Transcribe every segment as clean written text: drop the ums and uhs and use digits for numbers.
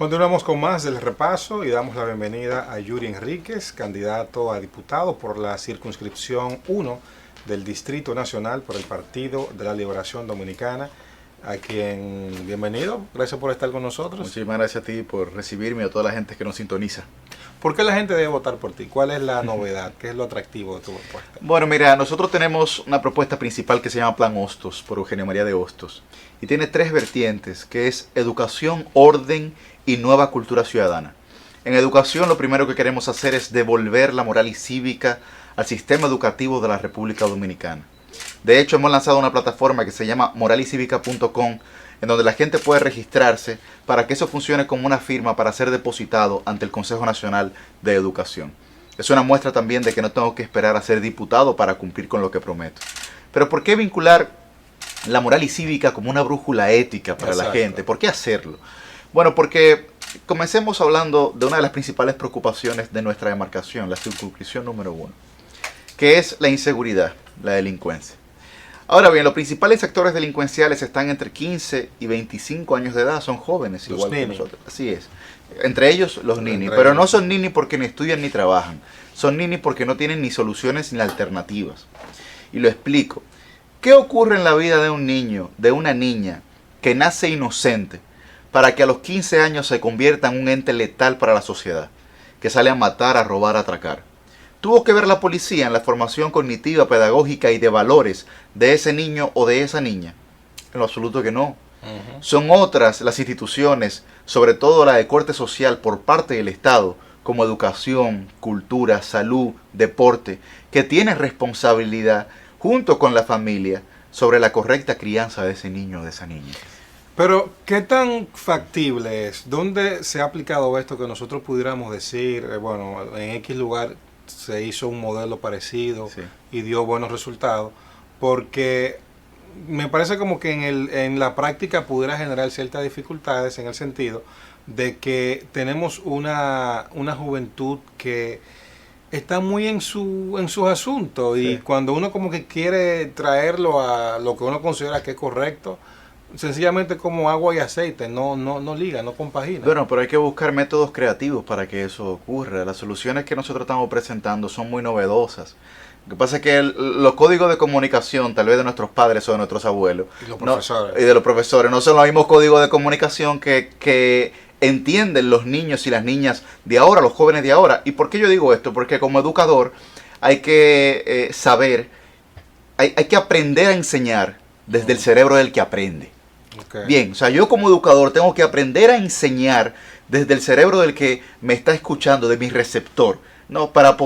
Continuamos con más del repaso y damos la bienvenida a Yuri Enríquez, candidato a diputado por la circunscripción 1 del Distrito Nacional por el Partido de la Liberación Dominicana, a quien bienvenido, gracias por estar con nosotros. Muchísimas gracias a ti por recibirme y a toda la gente que nos sintoniza. ¿Por qué la gente debe votar por ti? ¿Cuál es la novedad? ¿Qué es lo atractivo de tu propuesta? Bueno, mira, nosotros tenemos una propuesta principal que se llama Plan Hostos, por Eugenio María de Hostos. Y tiene tres vertientes, que es educación, orden y nueva cultura ciudadana. En educación lo primero que queremos hacer es devolver la moral y cívica al sistema educativo de la República Dominicana. De hecho, hemos lanzado una plataforma que se llama moralycivica.com, en donde la gente puede registrarse para que eso funcione como una firma para ser depositado ante el Consejo Nacional de Educación. Es una muestra también de que no tengo que esperar a ser diputado para cumplir con lo que prometo. Pero ¿por qué vincular la moral y cívica como una brújula ética para la gente? ¿Por qué hacerlo? Bueno, porque comencemos hablando de una de las principales preocupaciones de nuestra demarcación, la circunscripción número 1, que es la inseguridad, la delincuencia. Ahora bien, los principales actores delincuenciales están entre 15 y 25 años de edad, son jóvenes igual que nosotros. Así es. Entre ellos los ninis, pero no son ninis porque ni estudian ni trabajan, son ninis porque no tienen ni soluciones ni alternativas. Y lo explico. ¿Qué ocurre en la vida de un niño, de una niña que nace inocente para que a los 15 años se convierta en un ente letal para la sociedad, que sale a matar, a robar, a atracar? ¿Tuvo que ver la policía en la formación cognitiva, pedagógica y de valores de ese niño o de esa niña? En lo absoluto que no. Son otras las instituciones, sobre todo la de corte social por parte del Estado, como educación, cultura, salud, deporte, que tienen responsabilidad junto con la familia sobre la correcta crianza de ese niño o de esa niña. Pero, ¿qué tan factible es? ¿Dónde se ha aplicado esto que nosotros pudiéramos decir, bueno, en X lugar se hizo un modelo parecido y dio buenos resultados? Porque me parece como que en la práctica pudiera generar ciertas dificultades en el sentido de que tenemos una juventud que está muy en sus asuntos y cuando uno como que quiere traerlo a lo que uno considera que es correcto, sencillamente como agua y aceite, no liga, no compagina. Bueno, pero hay que buscar métodos creativos para que eso ocurra. Las soluciones que nosotros estamos presentando son muy novedosas. Lo que pasa es que los códigos de comunicación, tal vez de nuestros padres o de nuestros abuelos, y de los profesores, no son los mismos códigos de comunicación que entienden los niños y las niñas de ahora, los jóvenes de ahora. ¿Y por qué yo digo esto? Porque como educador hay que saber, hay que aprender a enseñar desde el cerebro del que aprende. Bien, o sea, yo como educador tengo que aprender a enseñar desde el cerebro del que me está escuchando, de mi receptor, ¿no? Para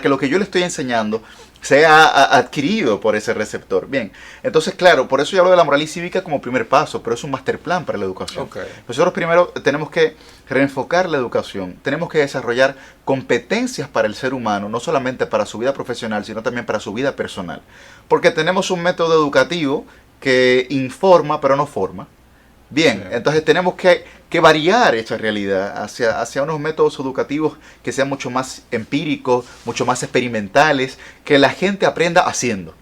que lo que yo le estoy enseñando sea adquirido por ese receptor. Bien, entonces claro, por eso yo hablo de la moral y cívica como primer paso, pero es un master plan para la educación. Nosotros primero tenemos que reenfocar la educación, tenemos que desarrollar competencias para el ser humano, no solamente para su vida profesional, sino también para su vida personal. Porque tenemos un método educativo que informa pero no forma. Bien, entonces tenemos que variar esa realidad hacia unos métodos educativos que sean mucho más empíricos, mucho más experimentales, que la gente aprenda haciendo,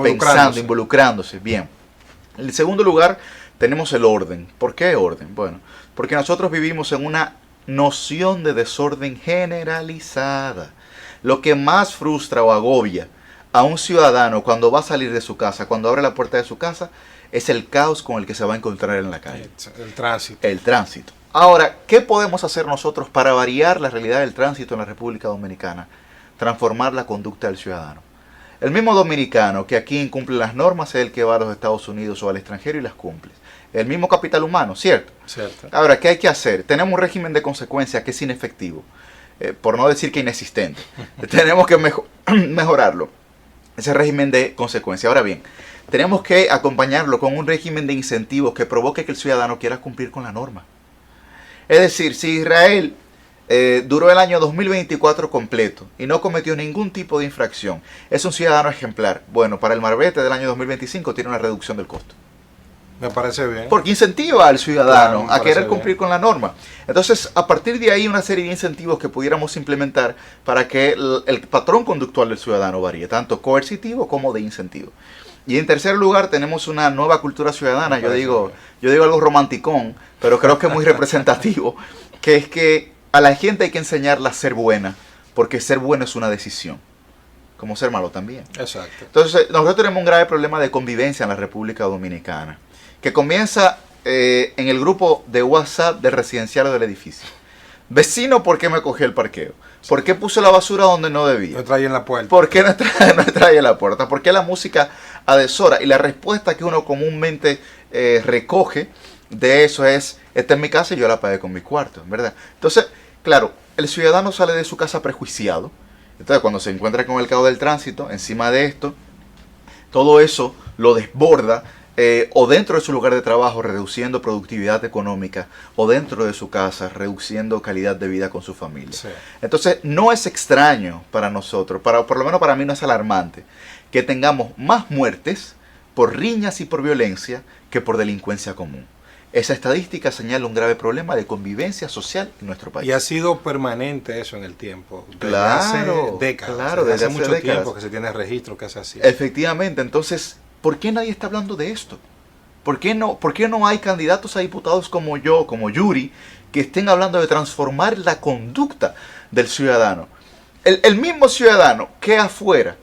pensando, involucrándose. Bien. En segundo lugar, tenemos el orden. ¿Por qué orden? Bueno, porque nosotros vivimos en una noción de desorden generalizada. Lo que más frustra o agobia a un ciudadano cuando va a salir de su casa, cuando abre la puerta de su casa, es el caos con el que se va a encontrar en la calle. El tránsito. El tránsito. Ahora, ¿qué podemos hacer nosotros para variar la realidad del tránsito en la República Dominicana? Transformar la conducta del ciudadano. El mismo dominicano que aquí incumple las normas es el que va a los Estados Unidos o al extranjero y las cumple. El mismo capital humano, ¿cierto? Cierto. Ahora, ¿qué hay que hacer? Tenemos un régimen de consecuencias que es inefectivo, por no decir que inexistente. Tenemos que mejorarlo. Ese régimen de consecuencias. Ahora bien, tenemos que acompañarlo con un régimen de incentivos que provoque que el ciudadano quiera cumplir con la norma. Es decir, si Israel duró el año 2024 completo y no cometió ningún tipo de infracción, es un ciudadano ejemplar. Bueno, para el marbete del año 2025 tiene una reducción del costo. Me parece bien. Porque incentiva al ciudadano a querer cumplir con la norma. Entonces, a partir de ahí, una serie de incentivos que pudiéramos implementar para que el patrón conductual del ciudadano varíe, tanto coercitivo como de incentivo. Y en tercer lugar tenemos una nueva cultura ciudadana, yo digo algo romanticón, pero creo que es muy representativo, que es que a la gente hay que enseñarla a ser buena, porque ser bueno es una decisión, como ser malo también. Exacto. Entonces, nosotros tenemos un grave problema de convivencia en la República Dominicana, que comienza en el grupo de WhatsApp del residencial del edificio. Vecino, ¿por qué me cogió el parqueo? ¿Por qué puse la basura donde no debía? No traía en la puerta. ¿Por qué no traía en la puerta? ¿Por qué la música a deshora? Y la respuesta que uno comúnmente recoge de eso es, esta es mi casa y yo la pagué con mi cuarto, ¿verdad? Entonces, claro, el ciudadano sale de su casa prejuiciado. Entonces, cuando se encuentra con el caos del tránsito, encima de esto, todo eso lo desborda, o dentro de su lugar de trabajo reduciendo productividad económica, o dentro de su casa reduciendo calidad de vida con su familia. Sí. Entonces no es extraño para nosotros, por lo menos para mí no es alarmante, que tengamos más muertes por riñas y por violencia que por delincuencia común. Esa estadística señala un grave problema de convivencia social en nuestro país. Y ha sido permanente eso en el tiempo. Desde hace décadas. Claro, desde hace mucho tiempo que se tiene registro que es así. Efectivamente, entonces, ¿por qué nadie está hablando de esto? ¿Por qué no hay candidatos a diputados como yo, como Yuri, que estén hablando de transformar la conducta del ciudadano? El mismo ciudadano que afuera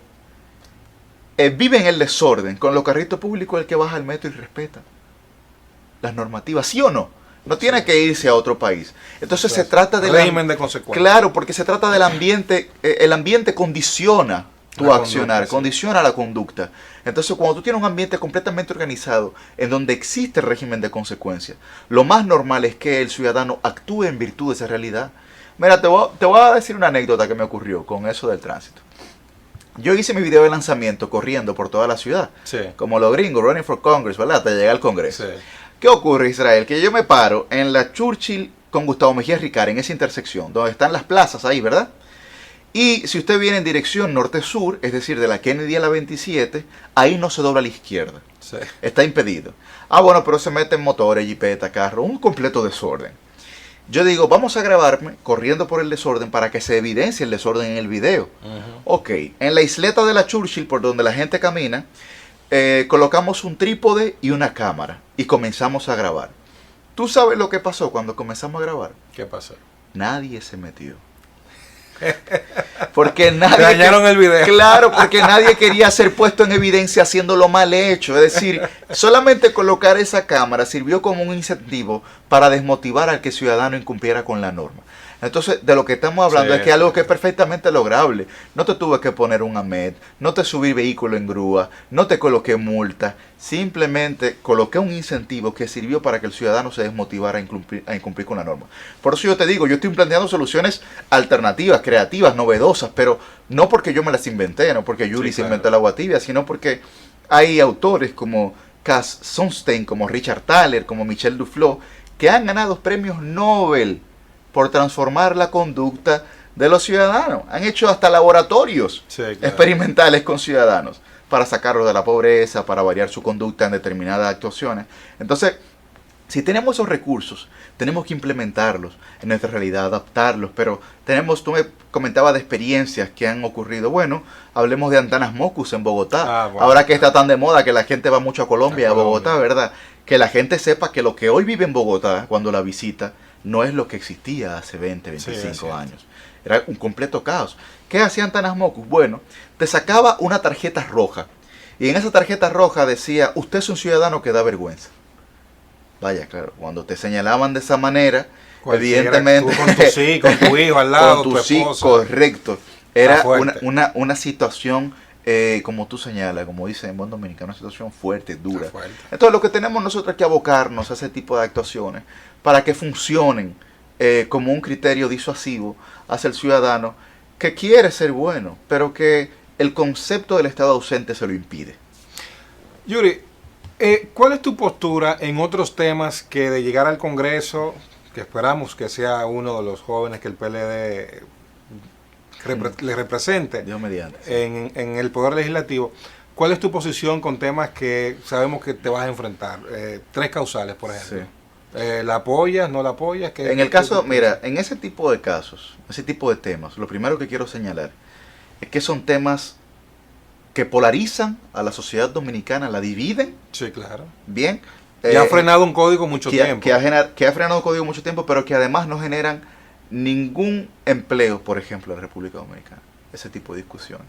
vive en el desorden, con los carritos públicos, el que baja al metro y respeta las normativas, ¿sí o no? No tiene que irse a otro país. Entonces se trata del régimen de consecuencias. Claro, porque se trata del ambiente. El ambiente condiciona tu accionar, condiciona la conducta. Entonces, cuando tú tienes un ambiente completamente organizado, en donde existe el régimen de consecuencias, lo más normal es que el ciudadano actúe en virtud de esa realidad. Mira, te voy a decir una anécdota que me ocurrió con eso del tránsito. Yo hice mi video de lanzamiento corriendo por toda la ciudad, sí, como los gringos, running for Congress, ¿verdad? Hasta llegar al Congreso. Sí. ¿Qué ocurre, Israel? Que yo me paro en la Churchill con Gustavo Mejía Ricard, en esa intersección, donde están las plazas ahí, ¿verdad? Y si usted viene en dirección norte-sur, es decir, de la Kennedy a la 27, ahí no se dobla a la izquierda. Sí. Está impedido. Bueno, pero se meten motores, jipeta, carro, un completo desorden. Yo digo, vamos a grabarme corriendo por el desorden para que se evidencie el desorden en el video. Ok, en la isleta de la Churchill, por donde la gente camina, colocamos un trípode y una cámara y comenzamos a grabar. ¿Tú sabes lo que pasó cuando comenzamos a grabar? ¿Qué pasó? Nadie se metió. Porque nadie dañaron el video. Claro, porque nadie quería ser puesto en evidencia haciéndolo mal hecho. Es decir, solamente colocar esa cámara sirvió como un incentivo para desmotivar al que el ciudadano incumpliera con la norma. Entonces, de lo que estamos hablando es que algo que es perfectamente lograble. No te tuve que poner un AMET, no te subí vehículo en grúa, no te coloqué multa. Simplemente coloqué un incentivo que sirvió para que el ciudadano se desmotivara a incumplir con la norma. Por eso yo te digo, yo estoy planteando soluciones alternativas, creativas, novedosas, pero no porque yo me las inventé, no porque Yuri se inventó el agua tibia, sino porque hay autores como Cass Sunstein, como Richard Thaler, como Michel Duflo, que han ganado premios Nobel por transformar la conducta de los ciudadanos. Han hecho hasta laboratorios experimentales con ciudadanos para sacarlos de la pobreza, para variar su conducta en determinadas actuaciones. Entonces, si tenemos esos recursos, tenemos que implementarlos en nuestra realidad, adaptarlos, pero tú me comentabas de experiencias que han ocurrido. Bueno, hablemos de Antanas Mockus en Bogotá. Bueno, ahora que está tan de moda que la gente va mucho a Colombia, a Bogotá, ¿verdad? Que la gente sepa que lo que hoy vive en Bogotá, cuando la visita, no es lo que existía hace 20, 25 años. Era un completo caos. ¿Qué hacía Antanas Mockus? Bueno, te sacaba una tarjeta roja. Y en esa tarjeta roja decía, usted es un ciudadano que da vergüenza. Vaya, claro, cuando te señalaban de esa manera, evidentemente... Con tu hijo al lado, con tu esposa. Correcto. Era una situación, como tú señalas, como dicen en buen dominicano, una situación fuerte, dura. Entonces, lo que tenemos nosotros es que abocarnos a ese tipo de actuaciones para que funcionen como un criterio disuasivo hacia el ciudadano que quiere ser bueno, pero que el concepto del Estado ausente se lo impide. Yuri, ¿cuál es tu postura en otros temas que de llegar al Congreso, que esperamos que sea uno de los jóvenes que el PLD le represente, Dios mediante, en el Poder Legislativo? ¿Cuál es tu posición con temas que sabemos que te vas a enfrentar? 3 causales, por ejemplo. Sí. ¿La apoyas, no la apoyas? En el caso, mira, en ese tipo de casos, ese tipo de temas, lo primero que quiero señalar es que son temas que polarizan a la sociedad dominicana, la dividen. Sí, claro. Bien. Y ha frenado un código mucho tiempo. Que ha frenado un código mucho tiempo, pero que además no generan ningún empleo, por ejemplo, en la República Dominicana. Ese tipo de discusiones.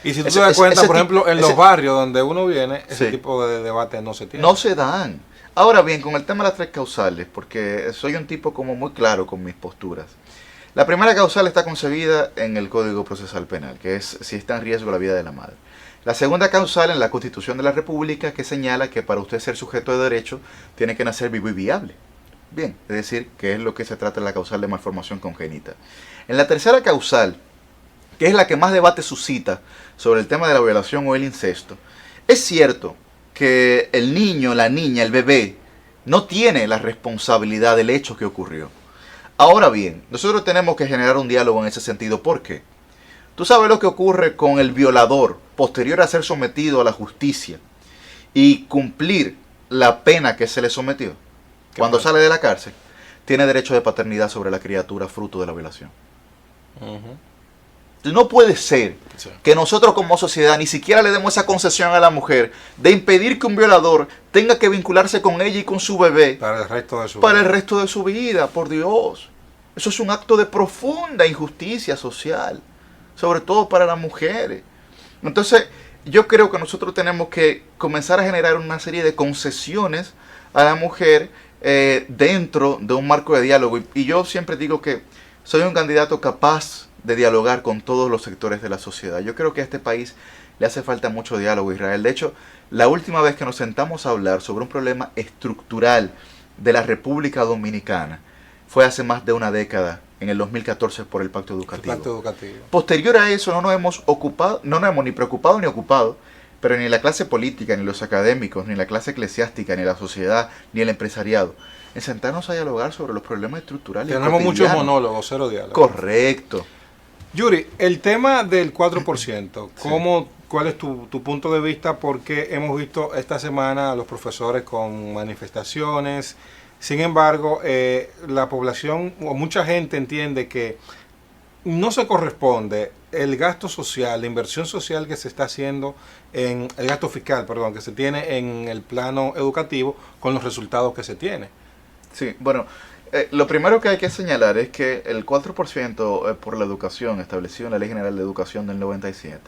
Y si tú te das cuenta, por ejemplo, en los barrios donde uno viene, ese tipo de debate no se tiene. No se dan. Ahora bien, con el tema de las tres causales, porque soy un tipo como muy claro con mis posturas. La primera causal está concebida en el Código Procesal Penal, que es si está en riesgo la vida de la madre. La segunda causal en la Constitución de la República, que señala que para usted ser sujeto de derecho tiene que nacer vivo y viable. Bien, es decir, que es lo que se trata en la causal de malformación congénita. En la tercera causal, que es la que más debate suscita sobre el tema de la violación o el incesto, es cierto que el niño, la niña, el bebé, no tiene la responsabilidad del hecho que ocurrió. Ahora bien, nosotros tenemos que generar un diálogo en ese sentido. ¿Por qué? Tú sabes lo que ocurre con el violador posterior a ser sometido a la justicia y cumplir la pena que se le sometió. Cuando sale de la cárcel, tiene derecho de paternidad sobre la criatura fruto de la violación. No puede ser que nosotros como sociedad ni siquiera le demos esa concesión a la mujer de impedir que un violador tenga que vincularse con ella y con su bebé para el resto de su vida. Por Dios. Eso es un acto de profunda injusticia social, sobre todo para las mujeres. Entonces, yo creo que nosotros tenemos que comenzar a generar una serie de concesiones a la mujer dentro de un marco de diálogo. Y yo siempre digo que soy un candidato capaz de dialogar con todos los sectores de la sociedad. Yo creo que a este país le hace falta mucho diálogo, Israel. De hecho, la última vez que nos sentamos a hablar sobre un problema estructural de la República Dominicana fue hace más de una década, en el 2014, por el Pacto Educativo. Posterior a eso no nos hemos ni preocupado ni ocupado, pero ni la clase política, ni los académicos, ni la clase eclesiástica, ni la sociedad, ni el empresariado, en sentarnos a dialogar sobre los problemas estructurales. Tenemos muchos monólogos, cero diálogo. Correcto. Yuri, el tema del 4%, ¿cuál es tu punto de vista? Porque hemos visto esta semana a los profesores con manifestaciones. Sin embargo, la población o mucha gente entiende que no se corresponde el gasto social, la inversión social que se está haciendo el gasto fiscal, perdón, que se tiene en el plano educativo con los resultados que se tiene. Sí, bueno, lo primero que hay que señalar es que el 4% por la educación establecido en la Ley General de Educación del 97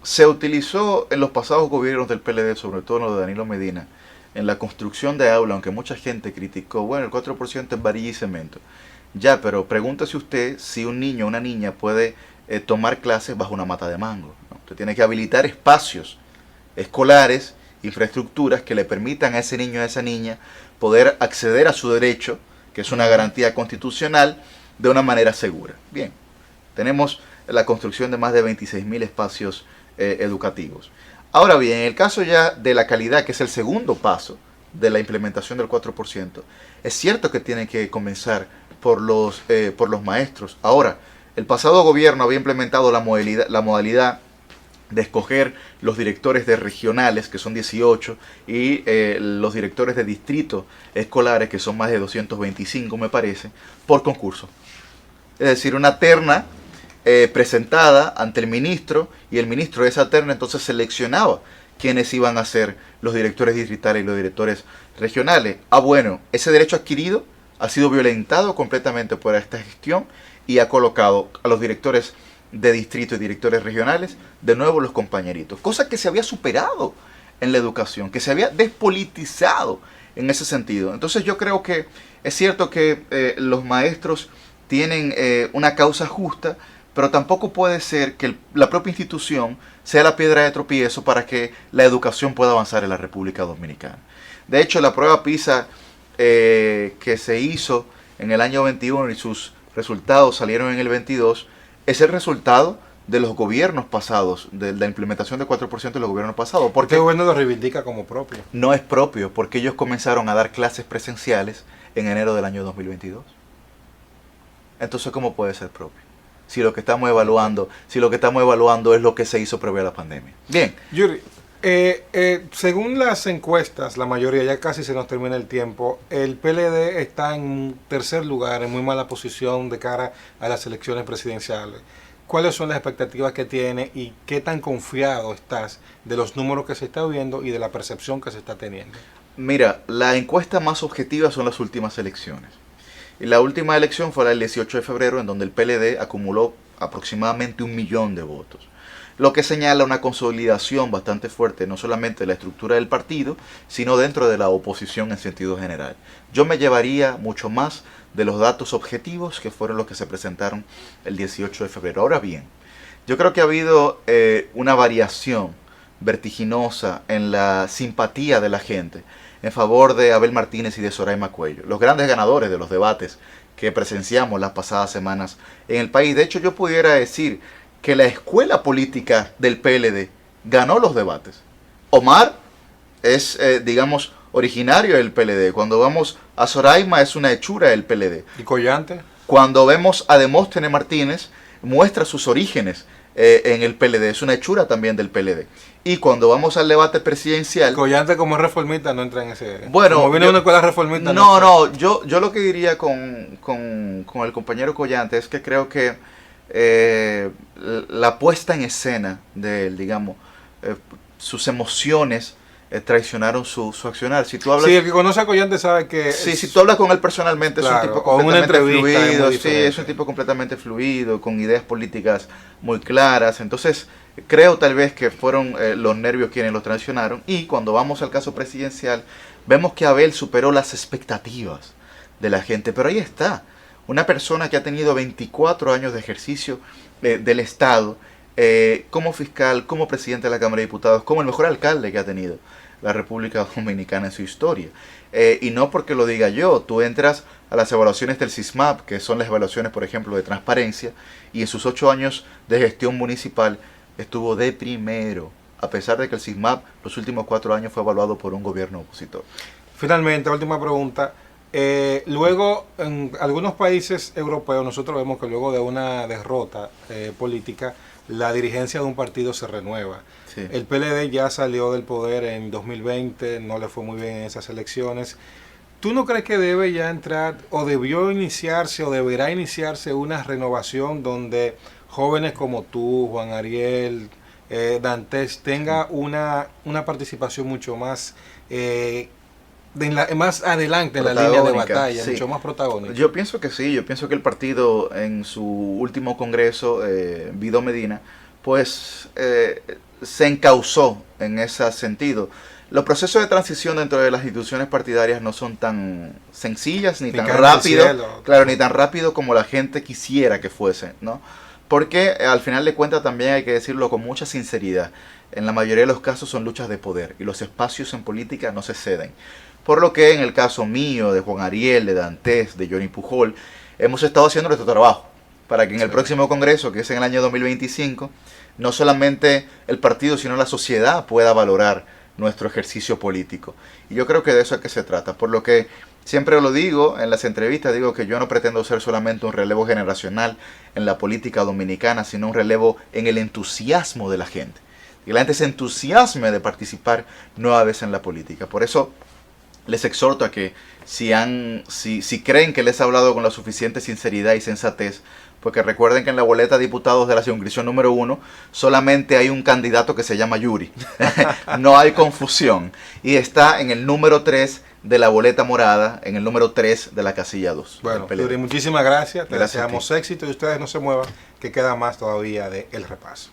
se utilizó en los pasados gobiernos del PLD, sobre todo en lo de Danilo Medina, en la construcción de aula, aunque mucha gente criticó, bueno, el 4% es varilla y cemento. Ya, pero pregúntese usted si un niño o una niña puede tomar clases bajo una mata de mango, ¿no? Usted tiene que habilitar espacios escolares, infraestructuras que le permitan a ese niño o a esa niña poder acceder a su derecho, que es una garantía constitucional, de una manera segura. Bien, tenemos la construcción de más de 26.000 espacios educativos. Ahora bien, en el caso ya de la calidad, que es el segundo paso de la implementación del 4%, es cierto que tiene que comenzar por los maestros. Ahora, el pasado gobierno había implementado la modalidad de escoger los directores de regionales, que son 18, y los directores de distritos escolares, que son más de 225, me parece, por concurso. Es decir, una terna presentada ante el ministro, y el ministro de esa terna entonces seleccionaba quiénes iban a ser los directores distritales y los directores regionales. Bueno, ese derecho adquirido ha sido violentado completamente por esta gestión y ha colocado a los directores de distrito y directores regionales de nuevo los compañeritos, cosa que se había superado en la educación, que se había despolitizado en ese sentido. Entonces yo creo que es cierto que los maestros tienen una causa justa, pero tampoco puede ser que la propia institución sea la piedra de tropiezo para que la educación pueda avanzar en la República Dominicana. De hecho, la prueba PISA que se hizo en el año 21 y sus resultados salieron en el 22, es el resultado de los gobiernos pasados, de la implementación del 4% de los gobiernos pasados. Porque el gobierno lo reivindica como propio. No es propio, porque ellos comenzaron a dar clases presenciales en enero del año 2022. Entonces, ¿cómo puede ser propio? Si lo que estamos evaluando es lo que se hizo previo a la pandemia. Bien. Yuri, según las encuestas, la mayoría, ya casi se nos termina el tiempo, el PLD está en tercer lugar, en muy mala posición de cara a las elecciones presidenciales. ¿cuáles son las expectativas que tiene y qué tan confiado estás de los números que se está viendo y de la percepción que se está teniendo? Mira, la encuesta más objetiva son las últimas elecciones. Y la última elección fue la del 18 de febrero, en donde el PLD acumuló aproximadamente 1 millón de votos, lo que señala una consolidación bastante fuerte, no solamente de la estructura del partido, sino dentro de la oposición en sentido general. Yo me llevaría mucho más de los datos objetivos que fueron los que se presentaron el 18 de febrero. Ahora bien, yo creo que ha habido una variación vertiginosa en la simpatía de la gente en favor de Abel Martínez y de Soraima Cuello, los grandes ganadores de los debates que presenciamos las pasadas semanas en el país. De hecho, yo pudiera decir que la escuela política del PLD ganó los debates. Omar es, digamos, originario del PLD. Cuando vamos a Soraima es una hechura del PLD. ¿Y Collante? Cuando vemos a Demóstenes Martínez, muestra sus orígenes en el PLD. Es una hechura también del PLD. Y cuando vamos al debate presidencial... Collante como reformista no entra en ese... Bueno, como viene una escuela reformista... No, yo lo que diría con el compañero Collante es que creo que la puesta en escena de él, digamos, sus emociones traicionaron su accionar. Si tú hablas, sí, el que conoce a Collante sabe que... Sí, si tú hablas con él personalmente, claro, es un tipo completamente fluido, sí, es un tipo completamente fluido, con ideas políticas muy claras. Entonces, creo tal vez que fueron los nervios quienes lo traicionaron. Y cuando vamos al caso presidencial, vemos que Abel superó las expectativas de la gente. Pero ahí está, una persona que ha tenido 24 años de ejercicio del Estado, como fiscal, como presidente de la Cámara de Diputados, como el mejor alcalde que ha tenido la República Dominicana en su historia. Y no porque lo diga yo, tú entras a las evaluaciones del SISMAP, que son las evaluaciones, por ejemplo, de transparencia, y en sus 8 años de gestión municipal estuvo de primero, a pesar de que el SISMAP los últimos 4 años fue evaluado por un gobierno opositor. Finalmente, última pregunta. Luego, en algunos países europeos, nosotros vemos que luego de una derrota política, la dirigencia de un partido se renueva. Sí. El PLD ya salió del poder en 2020, no le fue muy bien en esas elecciones. ¿Tú no crees que debe ya entrar, o debió iniciarse, o deberá iniciarse una renovación donde jóvenes como tú, Juan Ariel, Dantes, tenga una participación mucho más... más adelante en la línea de batalla, sí, mucho más protagónica? Yo pienso que sí, yo pienso que el partido en su último congreso, Vido Medina, pues se encauzó en ese sentido. Los procesos de transición dentro de las instituciones partidarias no son tan sencillas ni tan rápido, claro, ni tan rápido como la gente quisiera que fuesen, ¿no? Porque al final de cuentas también hay que decirlo con mucha sinceridad. En la mayoría de los casos son luchas de poder y los espacios en política no se ceden. Por lo que en el caso mío, de Juan Ariel, de Dantes, de Johnny Pujol, hemos estado haciendo nuestro trabajo para que en el próximo congreso, que es en el año 2025, no solamente el partido, sino la sociedad pueda valorar nuestro ejercicio político. Y yo creo que de eso es que se trata. Por lo que siempre lo digo en las entrevistas, digo que yo no pretendo ser solamente un relevo generacional en la política dominicana, sino un relevo en el entusiasmo de la gente. Que la gente se entusiasme de participar nueva vez en la política. Por eso les exhorto a que si creen que les he hablado con la suficiente sinceridad y sensatez, porque recuerden que en la boleta de diputados de la circunscripción número 1 solamente hay un candidato que se llama Yuri. No hay confusión. Y está en el número 3 de la boleta morada, en el número 3 de la casilla 2. Bueno, Yuri, muchísimas gracias. Te deseamos éxito y ustedes no se muevan, que queda más todavía de El Repaso.